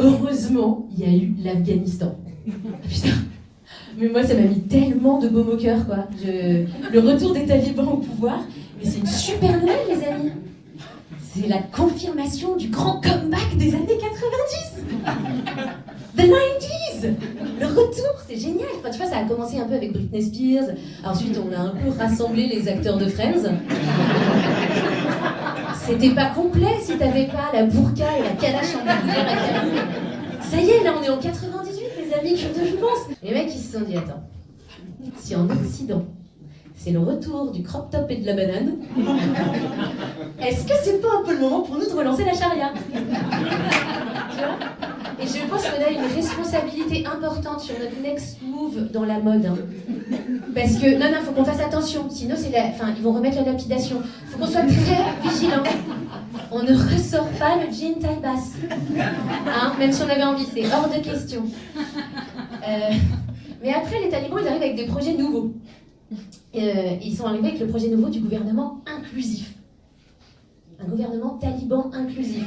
heureusement, il y a eu l'Afghanistan. Ah, putain. Mais moi, ça m'a mis tellement de baume au cœur, quoi. Le retour des talibans au pouvoir, mais c'est une super nouvelle, les amis. C'est la confirmation du grand comeback des années 90. The 90s. Le retour, c'est génial. Enfin, tu vois, ça a commencé un peu avec Britney Spears. Ensuite, on a un peu rassemblé les acteurs de Friends. C'était pas complet si t'avais pas la burqa et la calache en bandoulière à Cameroun. Ça y est, là, on est en 98, les amis, je pense. Les mecs, ils se sont dit, attends, si en Occident, c'est le retour du crop top et de la banane, est-ce que c'est pas un peu le moment pour nous de relancer la charia? Tu vois? Et je pense qu'on a une responsabilité importante sur notre next move dans la mode. Hein. Parce que, non, faut qu'on fasse attention, sinon ils vont remettre la lapidation. Faut qu'on soit très vigilant. On ne ressort pas le jean taille basse. Hein, même si on avait envie, c'est hors de question. Mais après, les talibans, ils arrivent avec des projets nouveaux. Ils sont arrivés avec le projet nouveau du gouvernement inclusif. Un gouvernement taliban inclusif.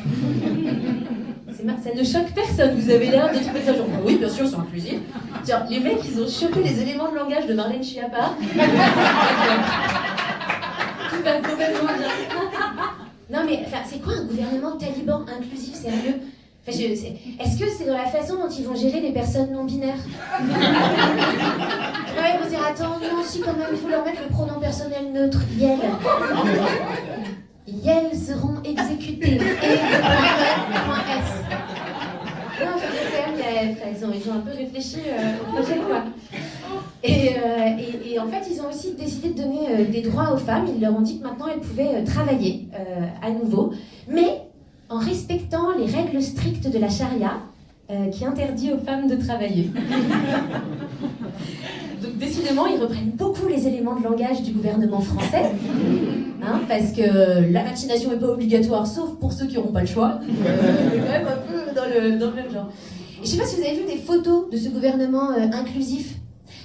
Ça ne choque personne, vous avez l'air de trouver ça genre, oui, bien sûr, c'est inclusif. Genre, les mecs, ils ont chopé les éléments de langage de Marlène Schiappa. Tout va complètement bien. Non, mais c'est quoi un gouvernement taliban inclusif, sérieux? Est-ce que c'est dans la façon dont ils vont gérer les personnes non binaires? Ouais, ils vont dire, attends, non, si, quand même, il faut leur mettre le pronom personnel neutre, Yel. Yel seront exécutés. Et .s. Non, ils ont un peu réfléchi au projet, quoi. Et en fait, ils ont aussi décidé de donner des droits aux femmes. Ils leur ont dit que maintenant, elles pouvaient travailler à nouveau, mais en respectant les règles strictes de la charia, qui interdit aux femmes de travailler. Donc décidément, ils reprennent beaucoup les éléments de langage du gouvernement français, hein, parce que la vaccination n'est pas obligatoire, sauf pour ceux qui n'auront pas le choix. C'est quand même un peu dans le même genre. Et je ne sais pas si vous avez vu des photos de ce gouvernement inclusif.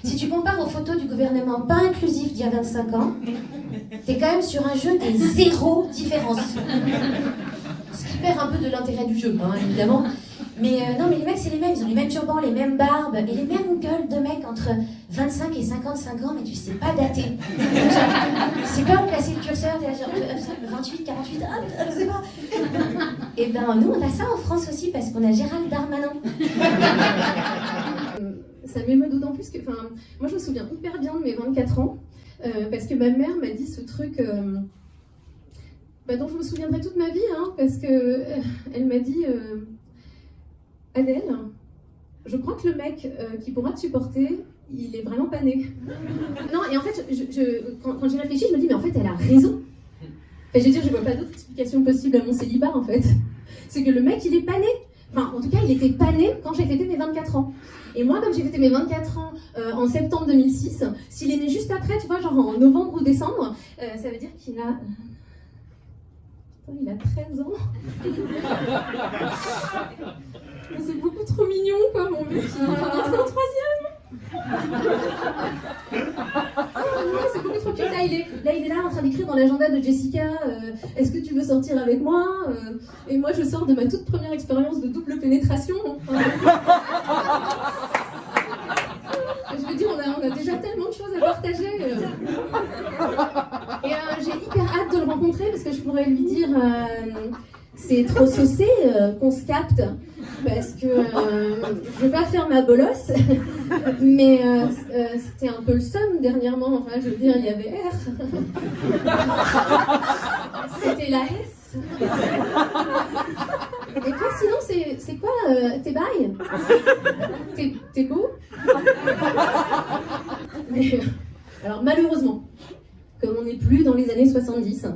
Si tu compares aux photos du gouvernement pas inclusif d'il y a 25 ans, t'es quand même sur un jeu des zéro différence. Ce qui perd un peu de l'intérêt du jeu, hein, évidemment. Mais non, mais les mecs, c'est les mêmes. Ils ont les mêmes turbans, les mêmes barbes et les mêmes gueules de mecs entre 25 et 55 ans, mais tu sais pas dater. C'est pas où placer le curseur, t'es là genre 28, 48, je sais pas. Et ben nous, on a ça en France aussi parce qu'on a Gérald Darmanin. Ça m'émeut d'autant plus que, moi je me souviens hyper bien de mes 24 ans, parce que ma mère m'a dit ce truc dont je me souviendrai toute ma vie, hein, parce que elle m'a dit Adèle, je crois que le mec qui pourra te supporter, il est vraiment pas né. Non, et en fait, quand j'y réfléchis, je me dis, mais en fait, elle a raison. Enfin, je veux dire, je vois pas d'autre explication possible à mon célibat, en fait. C'est que le mec, il est pas né. Enfin, en tout cas, il était pas né quand j'ai fêté mes 24 ans. Et moi, comme j'ai fêté mes 24 ans en septembre 2006, s'il est né juste après, tu vois, genre en novembre ou décembre, ça veut dire qu'il a... Il a 13 ans. C'est beaucoup trop mignon, quoi, mon mec. Il va rentrer en troisième. C'est beaucoup trop cute. Là, il est là en train d'écrire dans l'agenda de Jessica est-ce que tu veux sortir avec moi et moi, je sors de ma toute première expérience de double pénétration. Je veux dire, on a déjà tellement de choses à partager. Et j'ai hyper hâte de le rencontrer parce que je pourrais lui dire c'est trop saucé qu'on se capte parce que je veux pas faire ma bolosse mais c'était un peu le seum dernièrement. Enfin, je veux dire, il y avait R. C'était la S. Et toi, sinon, c'est quoi tes bails? T'es beau? Mais, alors, malheureusement, comme on n'est plus dans les années 70,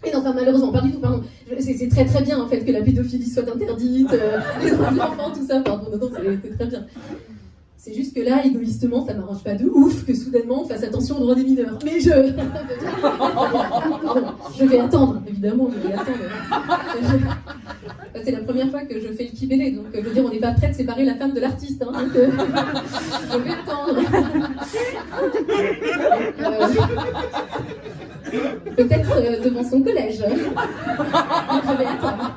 et non, enfin, malheureusement, pas du tout, pardon. C'est très très bien en fait que la pédophilie soit interdite, les droits de l'enfant, tout ça, pardon, non, c'est très bien. C'est juste que là, égoïstement, ça m'arrange pas de ouf que soudainement on fasse attention aux droits des mineurs. Mais je vais attendre, évidemment, je vais attendre. C'est la première fois que je fais le kibélé, donc je veux dire, on n'est pas prêt de séparer la femme de l'artiste, hein, donc je vais attendre. Peut-être devant son collège. Je vais attendre.